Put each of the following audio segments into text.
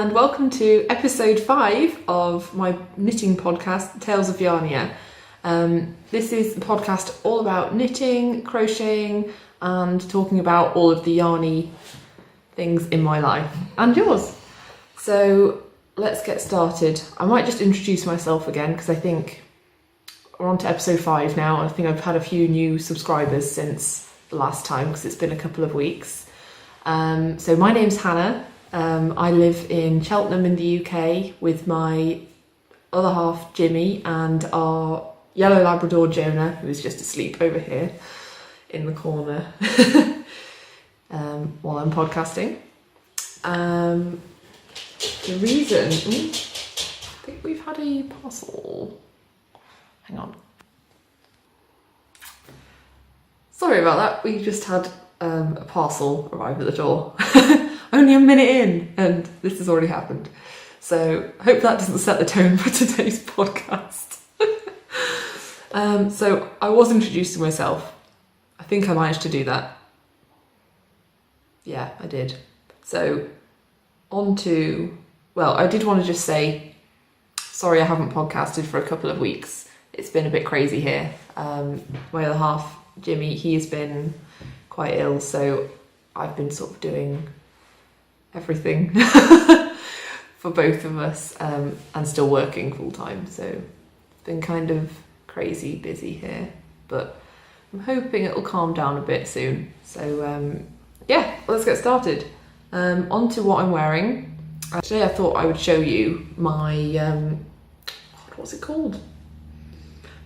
and welcome to episode 5 of my knitting podcast, Tales of Yarnia. This is a podcast all about knitting, crocheting, and talking about all of the yarny things in my life and yours. So let's get started. I might just introduce myself again because I think we're on to episode 5 now. I think I've had a few new subscribers since the last time because it's been a couple of weeks. So my name's Hannah. I live in Cheltenham in the UK with my other half Jimmy and our yellow Labrador Jonah, who is just asleep over here in the corner while I'm podcasting. The reason, I think we've had a parcel. Hang on. Sorry about that, we just had a parcel arrive at the door. Only a minute in and this has already happened. So I hope that doesn't set the tone for today's podcast. So I was introducing myself. I think I managed to do that. Yeah, I did. So on to, well, I did want to just say, sorry I haven't podcasted for a couple of weeks. It's been a bit crazy here. My other half, Jimmy, he has been quite ill, so I've been sort of doing everything for both of us and still working full time. So it's been kind of crazy busy here, but I'm hoping it'll calm down a bit soon. So yeah, let's get started. On to what I'm wearing. Today I thought I would show you my, what's it called?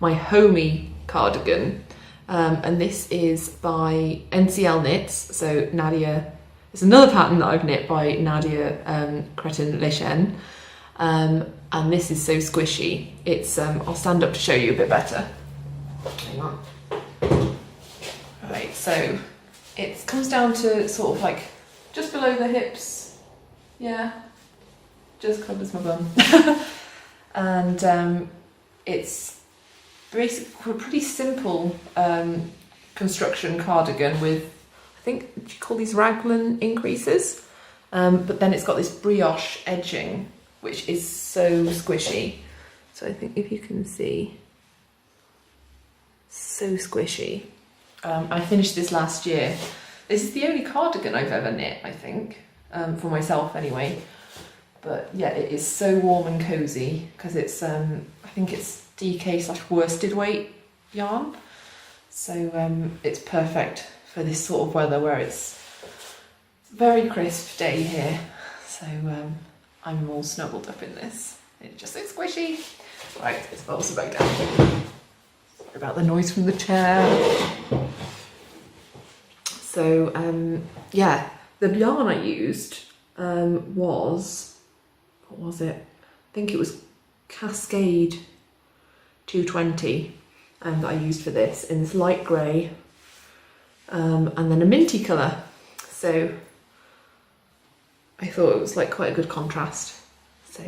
My Homey Cardigan. And this is by NCL Knits, so Nadia, it's another pattern that I've knit by Nadia Cretin-Lechen, and this is so squishy. It's, I'll stand up to show you a bit better. Hang on. Right, so it comes down to sort of like just below the hips, yeah, just covers my bum. And it's basically a pretty simple construction cardigan with, I think you call these raglan increases, but then it's got this brioche edging which is so squishy. So I think if you can see, so squishy. I finished this last year. This is the only cardigan I've ever knit, I think, for myself anyway. But yeah, it is so warm and cozy because it's I think it's DK/worsted weight yarn, so it's perfect for this sort of weather where it's a very crisp day here. So I'm all snuggled up in this. It's just so squishy. Right, let's also back down. Sorry about the noise from the chair. So yeah, the yarn I used was, what was it? I think it was Cascade 220 that I used for this, in this light grey and then a minty colour. So I thought it was like quite a good contrast. So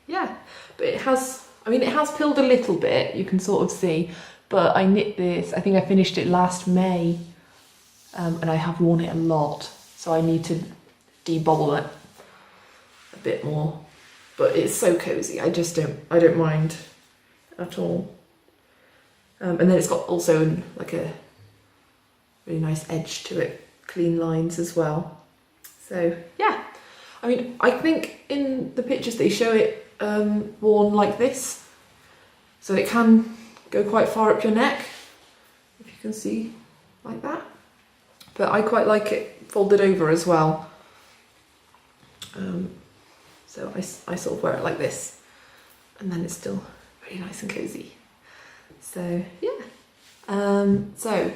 yeah, but it has, I mean, it has pilled a little bit, you can sort of see, but I knit this, I think I finished it last May, and I have worn it a lot, so I need to debobble it a bit more. But it's so cozy, I don't mind at all. And then it's got also like a really nice edge to it, clean lines as well. So yeah, I mean, I think in the pictures they show it worn like this, so it can go quite far up your neck, if you can see, like that. But I quite like it folded over as well. So I sort of wear it like this, and then it's still really nice and cozy. So yeah, so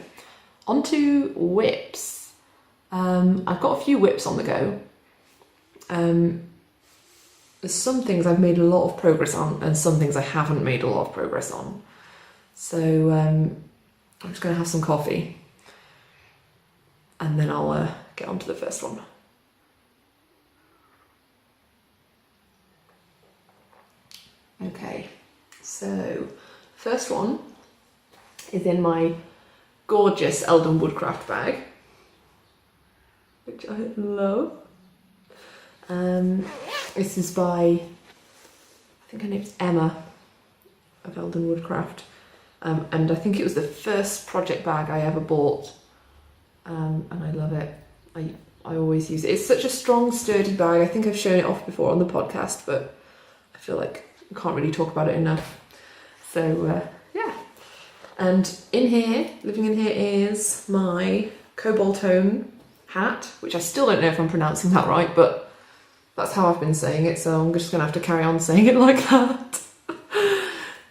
onto whips. I've got a few whips on the go. There's some things I've made a lot of progress on and some things I haven't made a lot of progress on. So I'm just going to have some coffee and then I'll get on to the first one. Okay, so first one is in my gorgeous Eldon Woodcraft bag, which I love. This is by, I think her name's Emma of Eldon Woodcraft. And I think it was the first project bag I ever bought. And I love it. I always use it. It's such a strong, sturdy bag. I think I've shown it off before on the podcast, but I feel like I can't really talk about it enough. So, yeah. And in here, living in here, is my Kobalt Ohm hat, which I still don't know if I'm pronouncing that right, but that's how I've been saying it, so I'm just going to have to carry on saying it like that.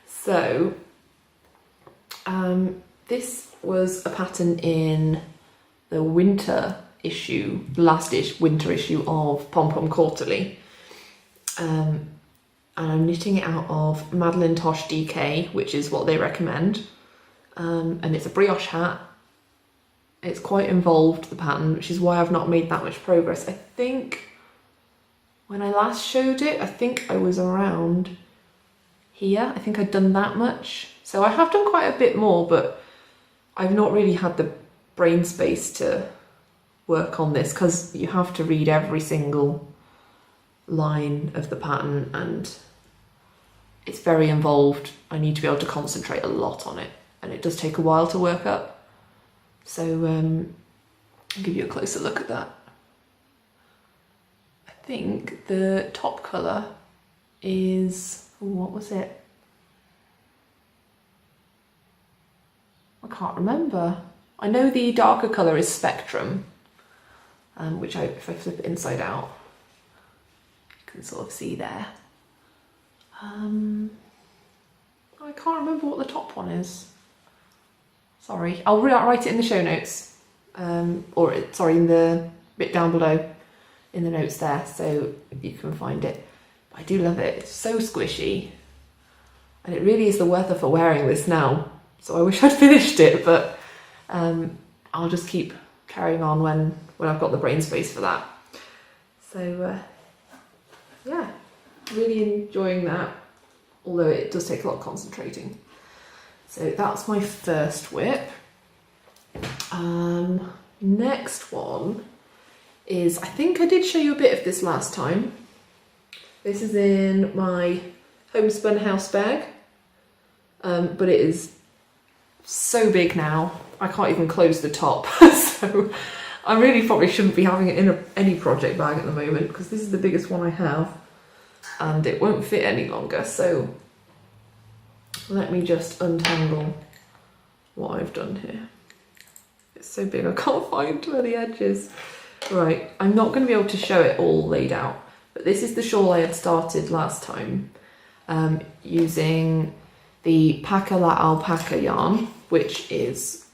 So, this was a pattern in the winter issue, the last winter issue of Pom Pom Quarterly. And I'm knitting it out of Madeline Tosh DK, which is what they recommend. And it's a brioche hat. It's quite involved, the pattern, which is why I've not made that much progress. I think when I last showed it, I think I was around here. I think I'd done that much. So I have done quite a bit more, but I've not really had the brain space to work on this because you have to read every single line of the pattern and it's very involved. I need to be able to concentrate a lot on it and it does take a while to work up. So I'll give you a closer look at that. I think the top colour is, what was it? I can't remember. I know the darker colour is Spectrum, which if I flip it inside out, you can sort of see there. I can't remember what the top one is. Sorry, I'll write it in the show notes, in the bit down below in the notes there, so you can find it. I do love it. It's so squishy, and it really is the worth for wearing this now. So I wish I'd finished it, but I'll just keep carrying on when I've got the brain space for that. So yeah, really enjoying that, although it does take a lot of concentrating. So that's my first whip. Next one is, I think I did show you a bit of this last time. This is in my homespun house bag, but it is so big now, I can't even close the top. So I really probably shouldn't be having it in any project bag at the moment because this is the biggest one I have and it won't fit any longer. So let me just untangle what I've done here. It's so big I can't find where the edge is. Right, I'm not going to be able to show it all laid out, but this is the shawl I had started last time using the Paca La Alpaca yarn, which is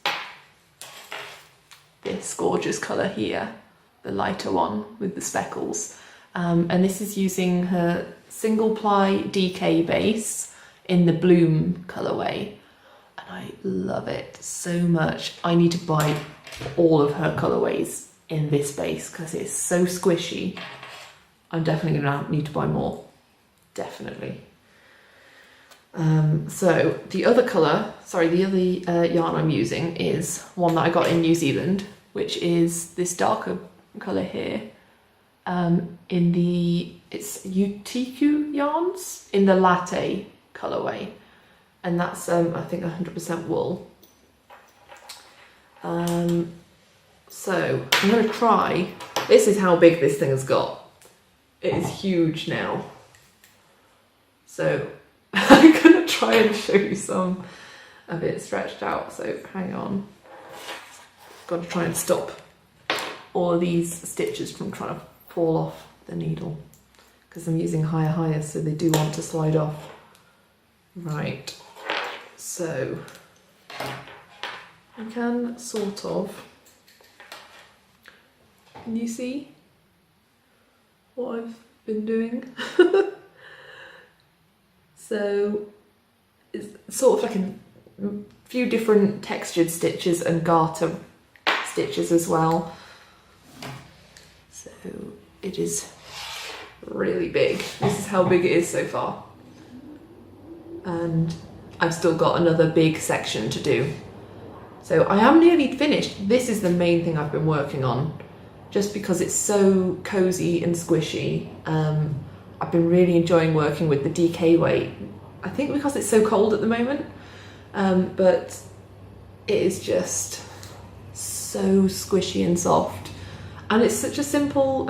this gorgeous colour here, the lighter one with the speckles. And this is using her single ply DK base in the Bloom colourway. And I love it so much. I need to buy all of her colourways in this base because it's so squishy. I'm definitely going to need to buy more. Definitely. So the other colour, the other yarn I'm using is one that I got in New Zealand, which is this darker colour here. It's Utiku yarns in the latte colourway, and that's I think 100% wool. So I'm going to try. This is how big this thing has got. It is huge now. So I'm going to try and show you some of it stretched out. So hang on. Got to try and stop all of these stitches from trying to fall off the needle because I'm using higher, so they do want to slide off. Right. So I can sort of. Can you see what I've been doing? So it's sort of like a few different textured stitches and garter stitches as well. So it is really big. This is how big it is so far. And I've still got another big section to do. So I am nearly finished. This is the main thing I've been working on, just because it's so cozy and squishy. I've been really enjoying working with the DK weight. I think because it's so cold at the moment, but it is just so squishy and soft. And it's such a simple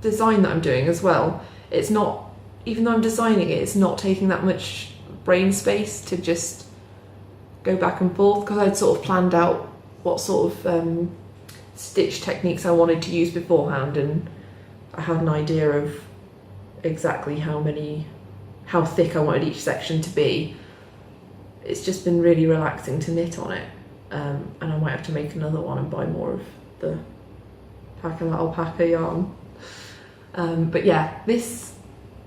design that I'm doing as well. It's not, even though I'm designing it, it's not taking that much brain space to just go back and forth, because I'd sort of planned out what sort of stitch techniques I wanted to use beforehand, and I had an idea of exactly how thick I wanted each section to be. It's just been really relaxing to knit on it, and I might have to make another one and buy more of the alpaca yarn. But yeah, this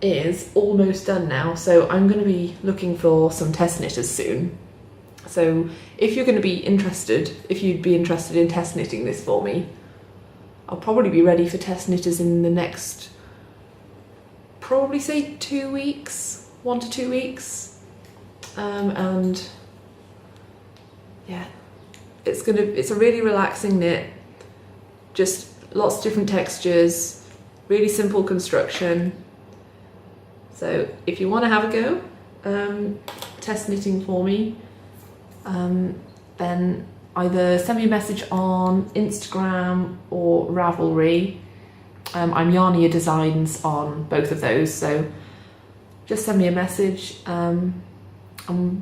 is almost done now, so I'm going to be looking for some test knitters soon. So if you're going to be interested, if you'd be interested in test knitting this for me, I'll probably be ready for test knitters in the next, probably say 2 weeks, 1 to 2 weeks. And yeah, it's a really relaxing knit, just lots of different textures, really simple construction. So if you want to have a go, test knitting for me, then either send me a message on Instagram or Ravelry. I'm Yarnia Designs on both of those, so just send me a message and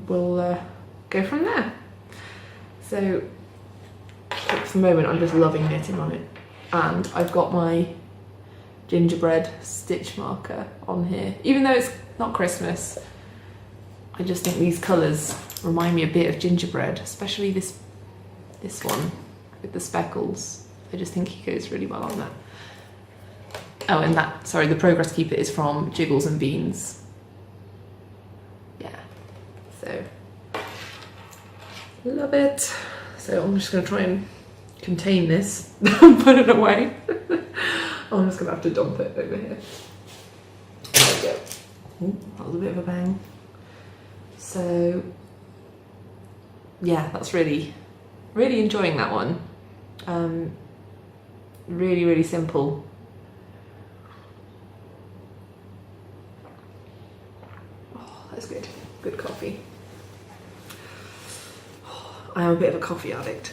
we'll go from there. So for the moment I'm just loving knitting on it, and I've got my gingerbread stitch marker on here. Even though it's not Christmas, I just think these colours remind me a bit of gingerbread, especially this one with the speckles. I just think he goes really well on that. Oh, and that, sorry, the Progress Keeper is from Jiggles and Beans. Yeah, so love it. So I'm just going to try and contain this and put it away. I'm just going to have to dump it over here. There we go. Ooh, that was a bit of a bang. So yeah, that's really enjoying that one. Really simple. Oh, that's good. Good coffee. I am a bit of a coffee addict,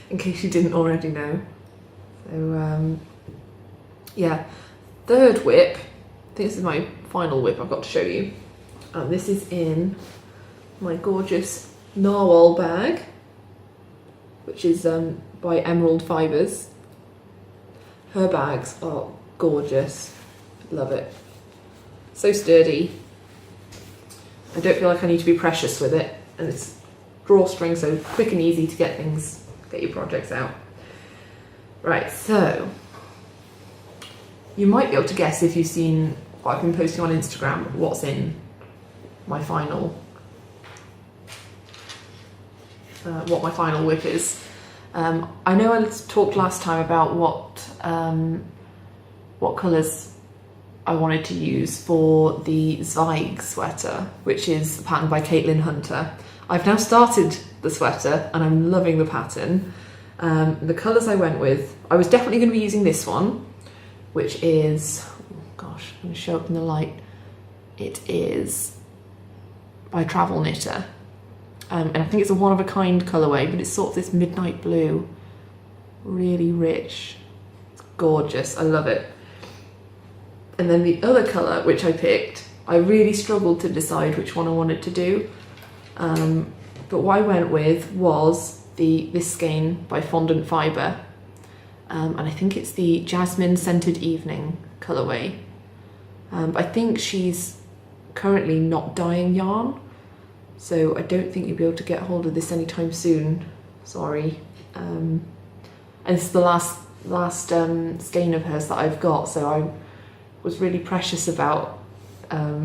in case you didn't already know. So yeah, third whip. I think this is my final whip I've got to show you. This is in my gorgeous narwhal bag, which is by Emerald Fibres. Her bags are gorgeous. Love it. So sturdy. I don't feel like I need to be precious with it, and it's drawstring, so quick and easy to get your projects out. Right, so you might be able to guess, if you've seen what I've been posting on Instagram, what's in my final, what my final whip is. I know I talked last time about what colours I wanted to use for the Zeig Sweater, which is a pattern by Caitlin Hunter. I've now started the sweater and I'm loving the pattern. The colours I went with, I was definitely going to be using this one, which is, oh gosh, I'm going to show up in the light. It is by Travel Knitter. And I think it's a one-of-a-kind colourway, but it's sort of this midnight blue. Really rich. It's gorgeous. I love it. And then the other colour, which I picked, I really struggled to decide which one I wanted to do. But what I went with was this skein by Fondant Fibre. And I think it's the Jasmine Scented Evening colourway. I think she's currently not dyeing yarn, so I don't think you'll be able to get hold of this anytime soon. Sorry. And it's the last skein of hers that I've got, so I was really precious about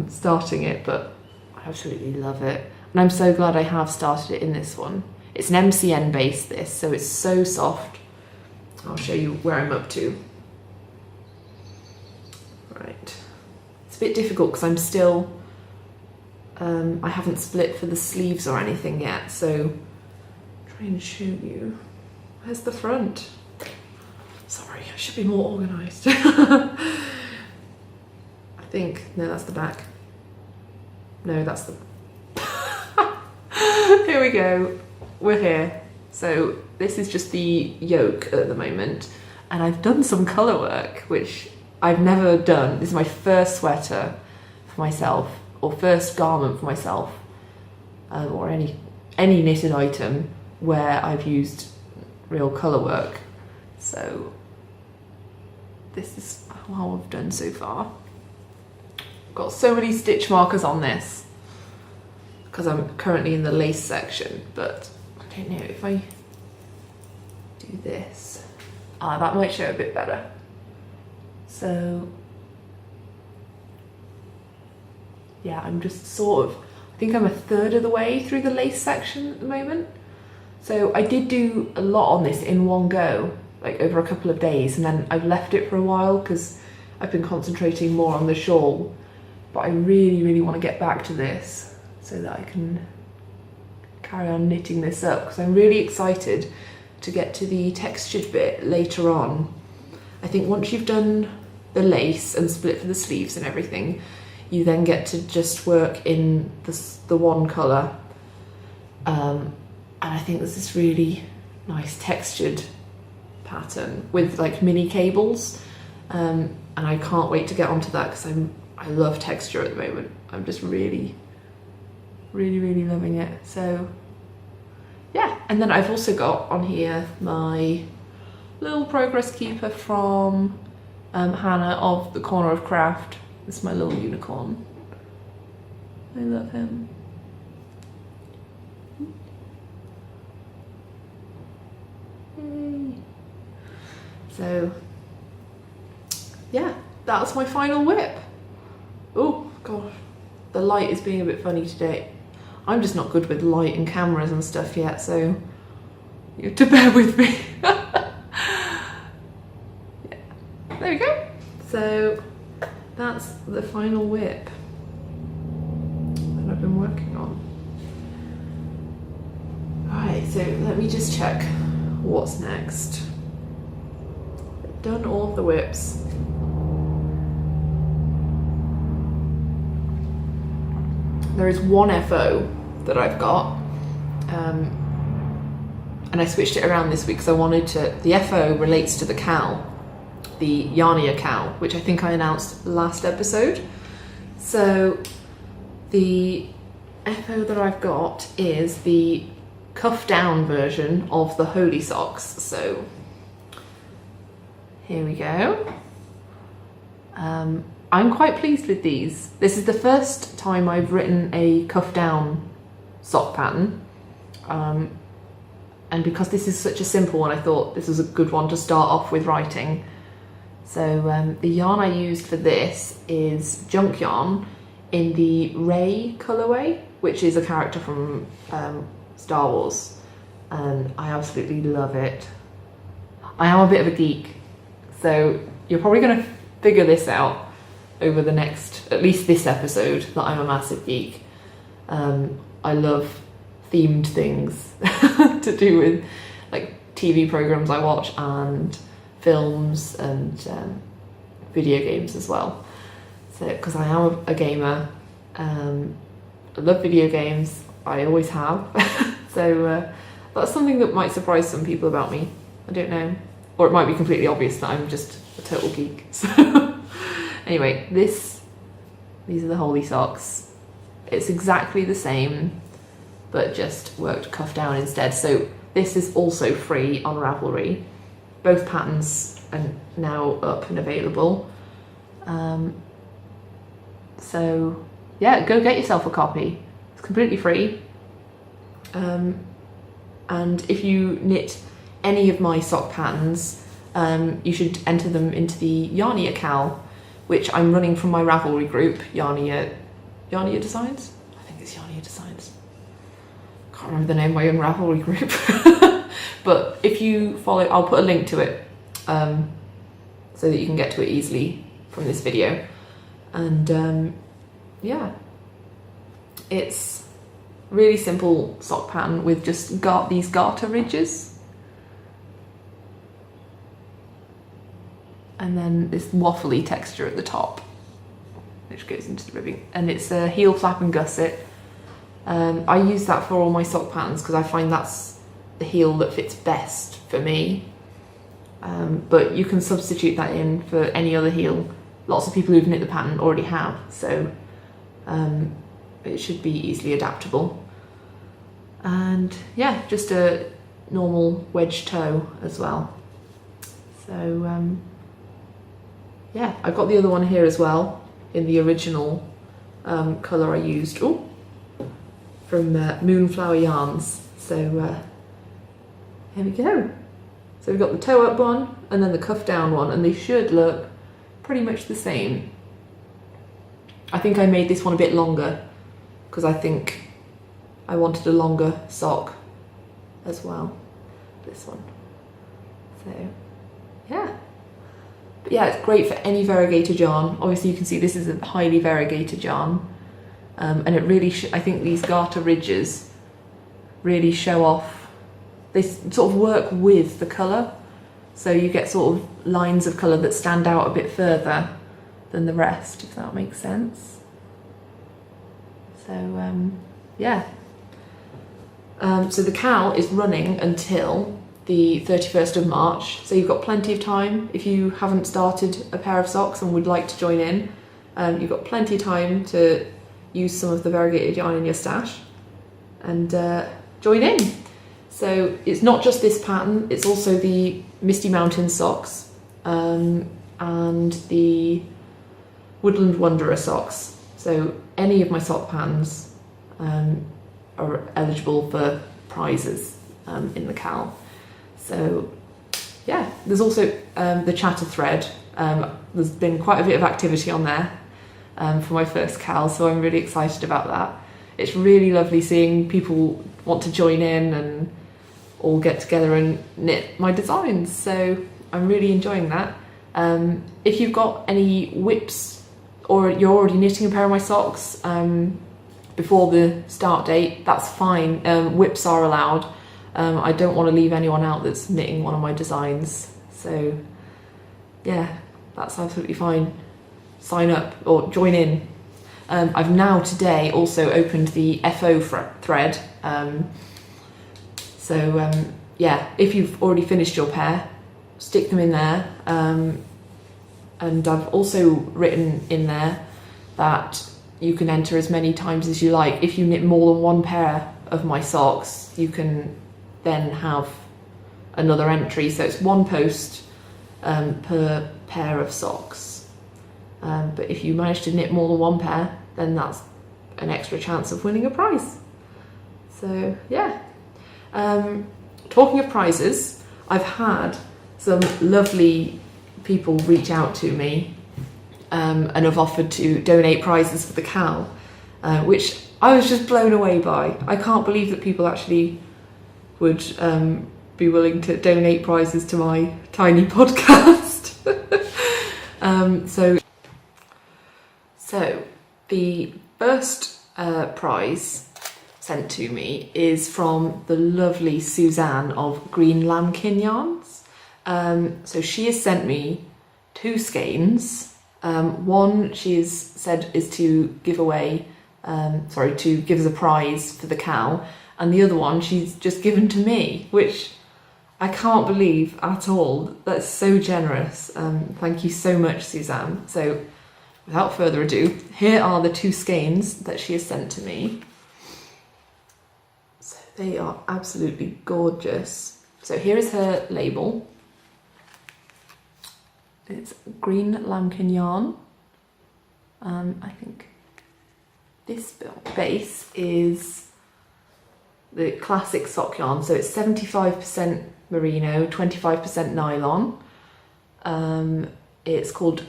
starting it, but I absolutely love it. And I'm so glad I have started it in this one. It's an MCN base, this, so it's so soft. I'll show you where I'm up to. Right. It's a bit difficult because I'm still, I haven't split for the sleeves or anything yet, so try and show you. Where's the front? Sorry, I should be more organised. think, no, that's the back. No, that's the... Here we go, we're here. So this is just the yoke at the moment, and I've done some colour work, which I've never done. This is my first sweater for myself, or first garment for myself, or any knitted item where I've used real colour work. So this is how I've done so far. I've got so many stitch markers on this because I'm currently in the lace section, but I don't know if I do this. That might show a bit better. So yeah, I'm just sort of, I think I'm a third of the way through the lace section at the moment. So I did do a lot on this in one go, like over a couple of days, and then I've left it for a while because I've been concentrating more on the shawl. But I really, really want to get back to this so that I can carry on knitting this up, because I'm really excited to get to the textured bit later on. I think once you've done the lace and split for the sleeves and everything, you then get to just work in the one colour. And I think there's this really nice textured pattern with like mini cables. And I can't wait to get onto that because I love texture at the moment. I'm just really, really, really loving it. So yeah, and then I've also got on here my little progress keeper from Hannah of the Corner of Craft. This is my little unicorn. I love him. Yay. So yeah, that's my final whip. Oh gosh, the light is being a bit funny today. I'm just not good with light and cameras and stuff yet, so you have to bear with me. Yeah. There we go. So that's the final whip that I've been working on. Right, so let me just check what's next. I've done all of the whips. There is one FO that I've got, and I switched it around this week because I wanted to, the FO relates to the cowl, the Yarnia cowl, which I think I announced last episode. So the FO that I've got is the cuff down version of the Holy Socks. So here we go. I'm quite pleased with these. This is the first time I've written a cuff down sock pattern. And because this is such a simple one, I thought this was a good one to start off with writing. So the yarn I used for this is junk yarn in the Rey colourway, which is a character from Star Wars. And I absolutely love it. I am a bit of a geek, so you're probably going to figure this out over the next, at least this episode, that I'm a massive geek. I love themed things to do with like TV programs I watch and films and video games as well. So, because I am a gamer, I love video games, I always have. So that's something that might surprise some people about me, I don't know. Or it might be completely obvious that I'm just a total geek. So anyway, these are the Holy Socks. It's exactly the same, but just worked cuff down instead. So this is also free on Ravelry. Both patterns are now up and available. So yeah, go get yourself a copy. It's completely free. And if you knit any of my sock patterns, you should enter them into the Yarnia cowl, which I'm running from my Ravelry group, Yarnia Designs? I think it's Yarnia Designs. Can't remember the name of my own Ravelry group. But if you follow, I'll put a link to it so that you can get to it easily from this video. And yeah, it's really simple sock pattern with just these garter ridges. And then this waffly texture at the top. which goes into the ribbing, and it's a heel flap and gusset. I use that for all my sock patterns because I find that's the heel that fits best for me. But you can substitute that in for any other heel. Lots of people who've knit the pattern already have, so it should be easily adaptable. And yeah, just a normal wedge toe as well. So yeah, I've got the other one here as well in the original colour I used from Moonflower Yarns. So here we go. So we've got the toe up one and then the cuff down one, and they should look pretty much the same. I think I made this one a bit longer because I think I wanted a longer sock as well, this one. So yeah. But yeah, it's great for any variegated yarn. Obviously you can see this is a highly variegated yarn, and it really, I think these garter ridges really show off. They sort of work with the colour, so you get sort of lines of colour that stand out a bit further than the rest, if that makes sense. So yeah. So the cowl is running until the 31st of March, so you've got plenty of time. If you haven't started a pair of socks and would like to join in, you've got plenty of time to use some of the variegated yarn in your stash and join in. So it's not just this pattern, it's also the Misty Mountain socks and the Woodland Wanderer socks. So any of my sock patterns are eligible for prizes in the cowl. So yeah, there's also the chatter thread. There's been quite a bit of activity on there for my first cowl, so I'm really excited about that. It's really lovely seeing people want to join in and all get together and knit my designs, so I'm really enjoying that. If you've got any whips or you're already knitting a pair of my socks before the start date, that's fine. Whips are allowed. I don't want to leave anyone out that's knitting one of my designs, so yeah, that's absolutely fine. Sign up or join in. I've now today also opened the FO thread, so yeah, if you've already finished your pair, stick them in there, and I've also written in there that you can enter as many times as you like. If you knit more than one pair of my socks, you can then have another entry, so it's one post per pair of socks, but if you manage to knit more than one pair, then that's an extra chance of winning a prize. So yeah, talking of prizes, I've had some lovely people reach out to me and have offered to donate prizes for the cowl, which I was just blown away by. I can't believe that people actually would be willing to donate prizes to my tiny podcast. So the first prize sent to me is from the lovely Suzanne of Green Lambkin Yarns. So she has sent me 2 skeins. One she's said is to give away, to give as a prize for the cowl, and the other one she's just given to me, which I can't believe at all. That's so generous. Thank you so much, Suzanne. So without further ado, here are the 2 skeins that she has sent to me. So they are absolutely gorgeous. So here is her label. It's Green Lambkin yarn. I think this base is the classic sock yarn, so it's 75% merino, 25% nylon. It's called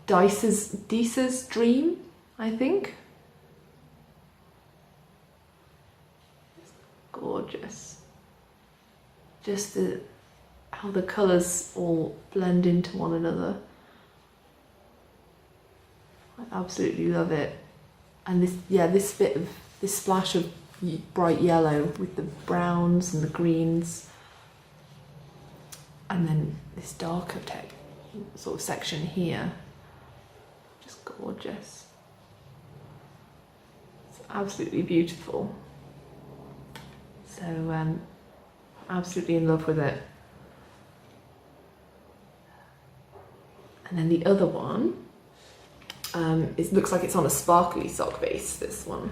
Dice's Dream, I think. It's gorgeous. Just how the colours all blend into one another. I absolutely love it. And this splash of bright yellow with the browns and the greens, and then this darker sort of section here. Just gorgeous. It's absolutely beautiful. So absolutely in love with it. And then the other one, it looks like it's on a sparkly sock base, this one.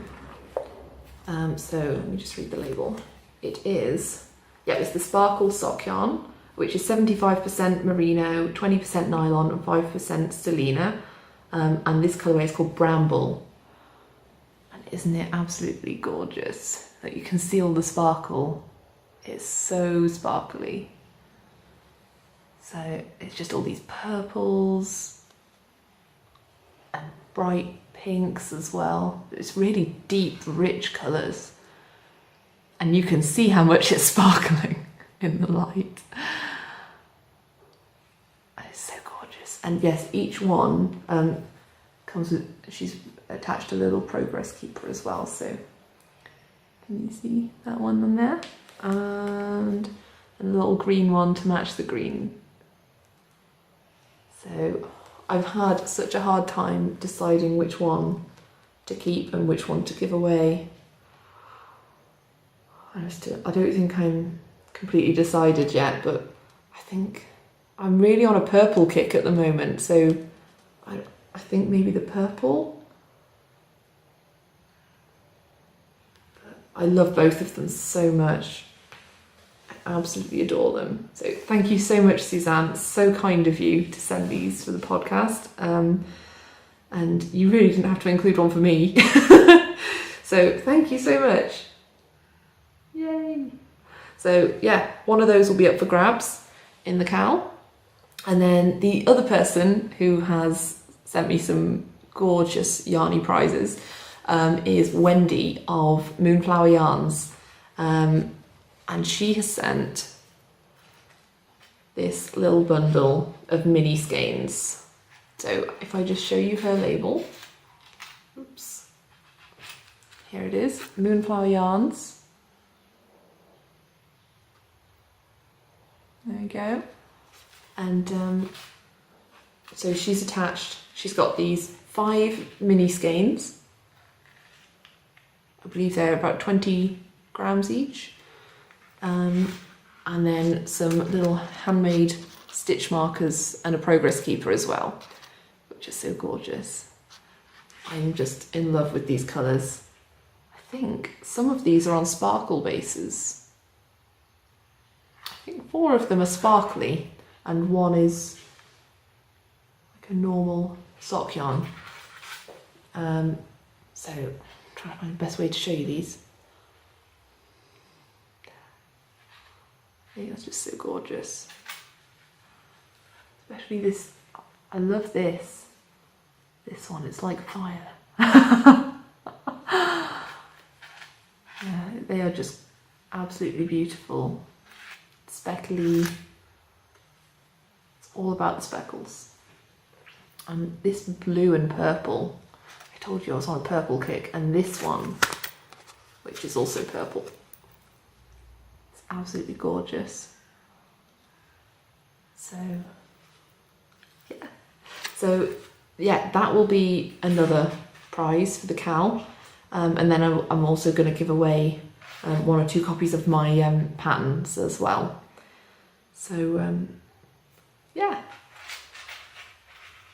So let me just read the label. It is, it's the Sparkle Sock Yarn, which is 75% merino, 20% nylon and 5% stellina. And this colourway is called Bramble. And isn't it absolutely gorgeous? That you can see all the sparkle. It's so sparkly. So it's just all these purples and bright pinks as well. It's really deep, rich colours. And you can see how much it's sparkling in the light. It's so gorgeous. And yes, each one comes with, she's attached a little progress keeper as well. So can you see that one on there? And a little green one to match the green. So I've had such a hard time deciding which one to keep and which one to give away. I don't think I'm completely decided yet, but I think I'm really on a purple kick at the moment, so I think maybe the purple. But I love both of them so much. I absolutely adore them. So thank you so much, Suzanne. It's so kind of you to send these for the podcast. And you really didn't have to include one for me. So thank you so much. Yay. So yeah, one of those will be up for grabs in the Cal. And then the other person who has sent me some gorgeous Yarny prizes is Wendy of Moonflower Yarns. And she has sent this little bundle of mini skeins. So if I just show you her label, oops, here it is, Moonflower Yarns. There we go. And so she's got these 5 mini skeins. I believe they're about 20 grams each. And then some little handmade stitch markers and a progress keeper as well, which is so gorgeous. I'm just in love with these colours. I think some of these are on sparkle bases. I think 4 of them are sparkly and one is like a normal sock yarn. So I'm trying to find the best way to show you these. I think that's just so gorgeous. Especially this, I love this. This one, it's like fire. Yeah, they are just absolutely beautiful. Speckly. It's all about the speckles. And this blue and purple, I told you I was on a purple kick, and this one, which is also purple. Absolutely gorgeous. So yeah, that will be another prize for the Cal, and then I'm also going to give away 1 or 2 copies of my patterns as well. So yeah,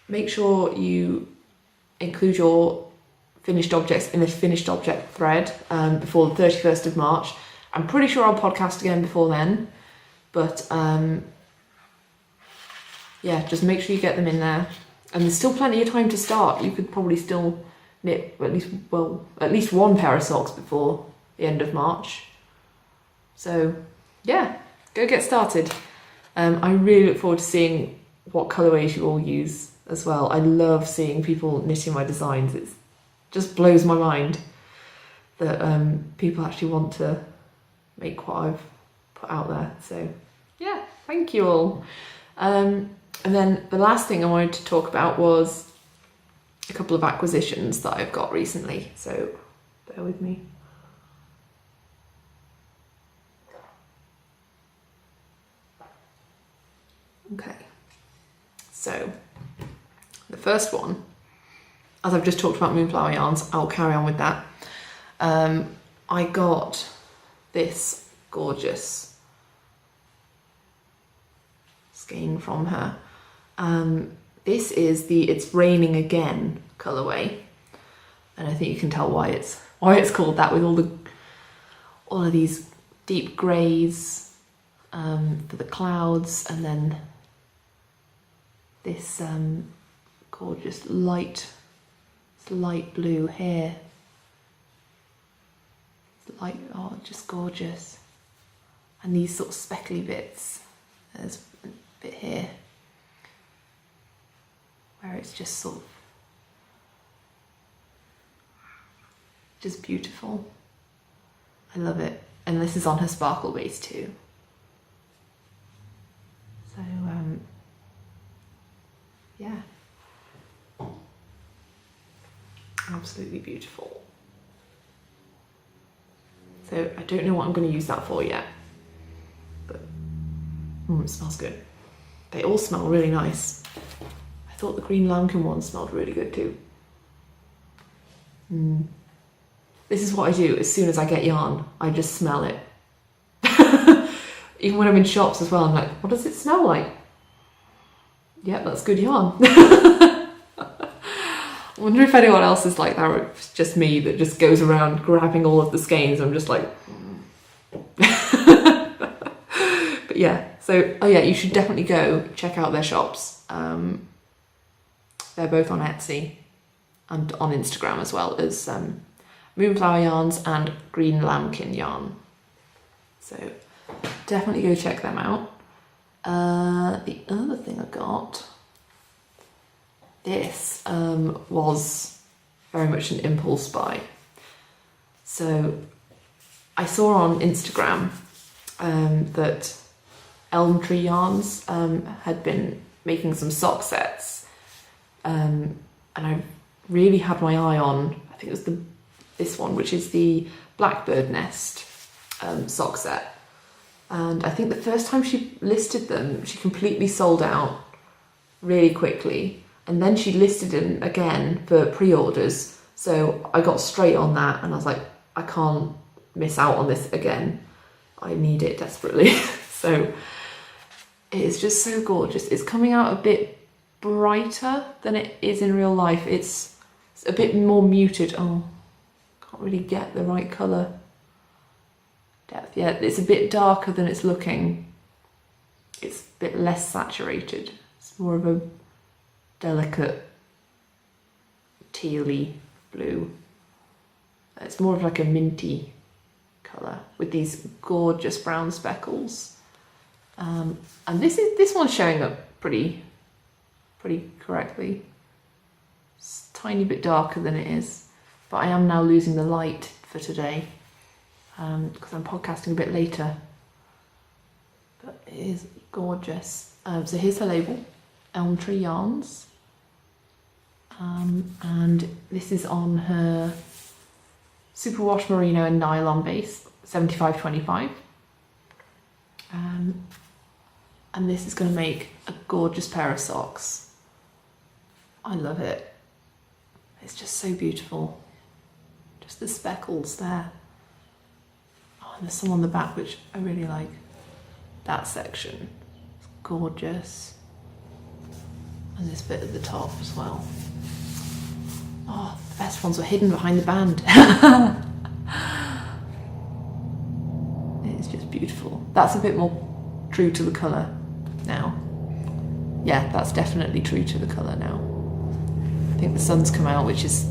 make sure you include your finished objects in the finished object thread before the 31st of March. I'm pretty sure I'll podcast again before then, but yeah, just make sure you get them in there. And there's still plenty of time to start. You could probably still knit at least 1 pair of socks before the end of March. So yeah, go get started. I really look forward to seeing what colourways you all use as well. I love seeing people knitting my designs. It just blows my mind that people actually want to make what I've put out there. So yeah, thank you all. And then the last thing I wanted to talk about was a couple of acquisitions that I've got recently. So bear with me. Okay, so the first one as I've just talked about Moonflower yarns, I'll carry on with that. I got this gorgeous skein from her. This is the It's Raining Again colourway, and I think you can tell why it's called that, with all of these deep greys for the clouds, and then this gorgeous light blue here. Oh, just gorgeous. And these sort of speckly bits. There's a bit here where it's just sort of just beautiful. I love it. And this is on her sparkle base too. So yeah, absolutely beautiful. So I don't know what I'm going to use that for yet, but it smells good. They all smell really nice. I thought the green lambkin one smelled really good too. This is what I do as soon as I get yarn. I just smell it. Even when I'm in shops as well, I'm like, what does it smell like? Yep, that's good yarn. I wonder if anyone else is like that, or if it's just me that just goes around grabbing all of the skeins. I'm just like... But yeah, so, oh yeah, you should definitely go check out their shops. They're both on Etsy and on Instagram as well as Moonflower Yarns and Green Lambkin Yarn. So definitely go check them out. The other thing I got, this was very much an impulse buy. So I saw on Instagram that Elmtree Arms had been making some sock sets, and I really had my eye on, I think it was this one, which is the Blackbird Nest sock set. And I think the first time she listed them, she completely sold out really quickly. And then she listed them again for pre-orders. So I got straight on that and I was like, I can't miss out on this again. I need it desperately. So it is just so gorgeous. It's coming out a bit brighter than it is in real life. It's a bit more muted. Oh, can't really get the right colour depth. Yeah, it's a bit darker than it's looking. It's a bit less saturated. It's more of a delicate tealy blue. It's more of like a minty colour with these gorgeous brown speckles. And this one's showing up pretty correctly. It's a tiny bit darker than it is, but I am now losing the light for today because I'm podcasting a bit later. But it is gorgeous. So here's her label, Elmtree Yarns. And this is on her superwash merino and nylon base, 75/25. And this is going to make a gorgeous pair of socks. I love it. It's just so beautiful. Just the speckles there. Oh, and there's some on the back which I really like. That section. It's gorgeous. And this bit at the top as well. Oh, the best ones were hidden behind the band. It's just beautiful. That's a bit more true to the colour now. Yeah, that's definitely true to the colour now. I think the sun's come out, which is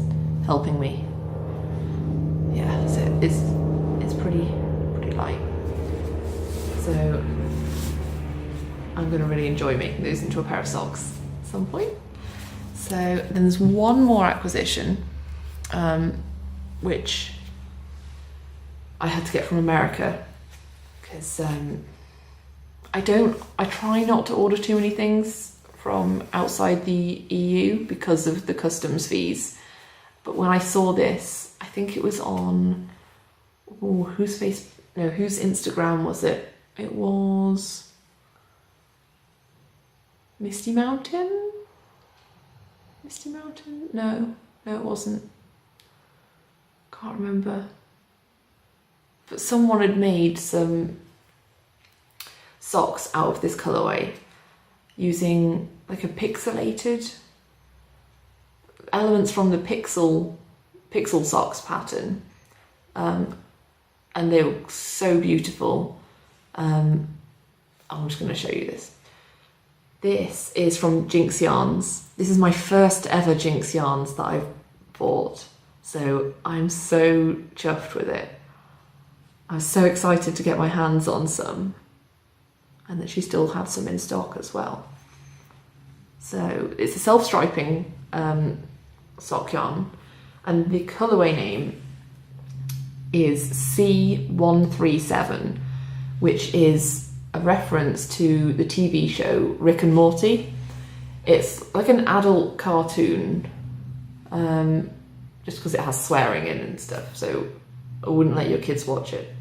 helping me. Yeah, so it's pretty light. So I'm going to really enjoy making those into a pair of socks at some point. So then there's one more acquisition, which I had to get from America because I try not to order too many things from outside the EU because of the customs fees. But when I saw this, I think it was on, whose Instagram was it? It was Misty Mountain? No. No, it wasn't. Can't remember. But someone had made some socks out of this colourway using like a pixelated elements from the pixel socks pattern, and they were so beautiful. I'm just going to show you this. This is from Jinx Yawns. This is my first ever Jinx Yawns that I've bought, so I'm so chuffed with it. I was so excited to get my hands on some, and that she still had some in stock as well. So it's a self-striping sock yarn, and the colourway name is C137, which is a reference to the TV show Rick and Morty. It's like an adult cartoon, just because it has swearing in and stuff, so I wouldn't let your kids watch it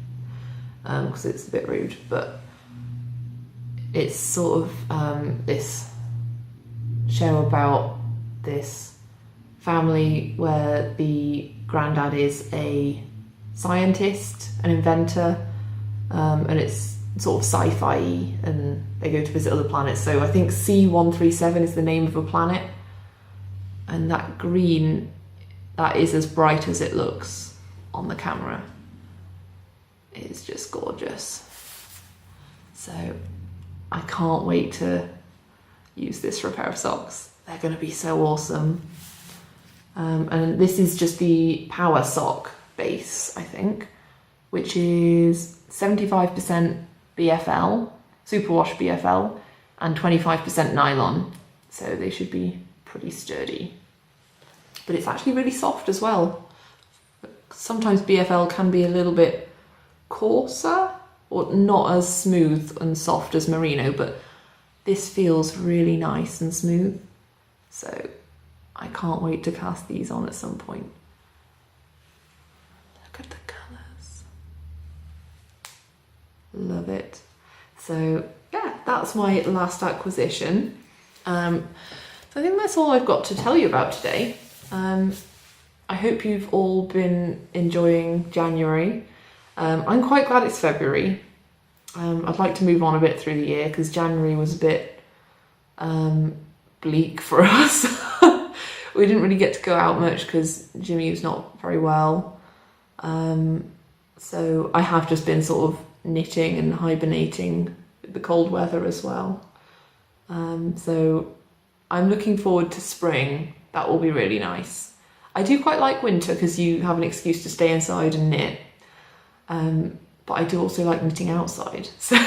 because it's a bit rude, but it's sort of this show about this family where the granddad is a scientist, an inventor, and it's sort of sci-fi, and they go to visit other planets. So I think C137 is the name of a planet, and that green, that is as bright as it looks on the camera. It is just gorgeous. So I can't wait to use this for a pair of socks. They're going to be so awesome. And this is just the power sock base, I think, which is 75% BFL, superwash BFL, and 25% nylon. So they should be pretty sturdy. But it's actually really soft as well. Sometimes BFL can be a little bit coarser, or not as smooth and soft as merino, but this feels really nice and smooth. So I can't wait to cast these on at some point. Look at the colours. Love it. So yeah, that's my last acquisition. So I think that's all I've got to tell you about today. I hope you've all been enjoying January. I'm quite glad it's February. I'd like to move on a bit through the year because January was a bit bleak for us. We didn't really get to go out much because Jimmy was not very well. So I have just been sort of knitting and hibernating with the cold weather as well. So I'm looking forward to spring. That will be really nice. I do quite like winter because you have an excuse to stay inside and knit. But I do also like knitting outside. So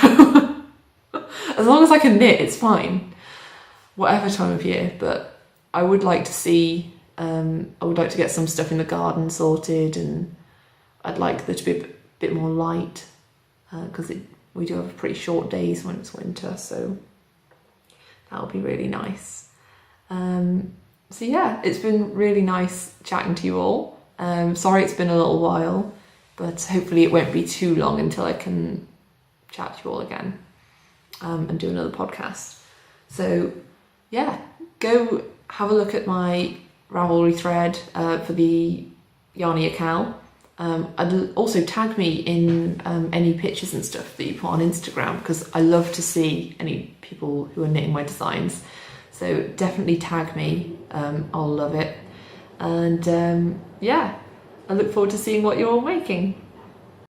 as long as I can knit, it's fine. Whatever time of year. But I would like to see, I would like to get some stuff in the garden sorted, and I'd like there to be a bit more light because we do have pretty short days when it's winter. So that would be really nice. So yeah, it's been really nice chatting to you all. Sorry it's been a little while, but hopefully it won't be too long until I can chat to you all again and do another podcast. So yeah, go have a look at my Ravelry thread for the Yarnia cowl. I'd also tag me in any pictures and stuff that you put on Instagram, because I love to see any people who are knitting my designs. So definitely tag me, I'll love it. And yeah, I look forward to seeing what you're all making.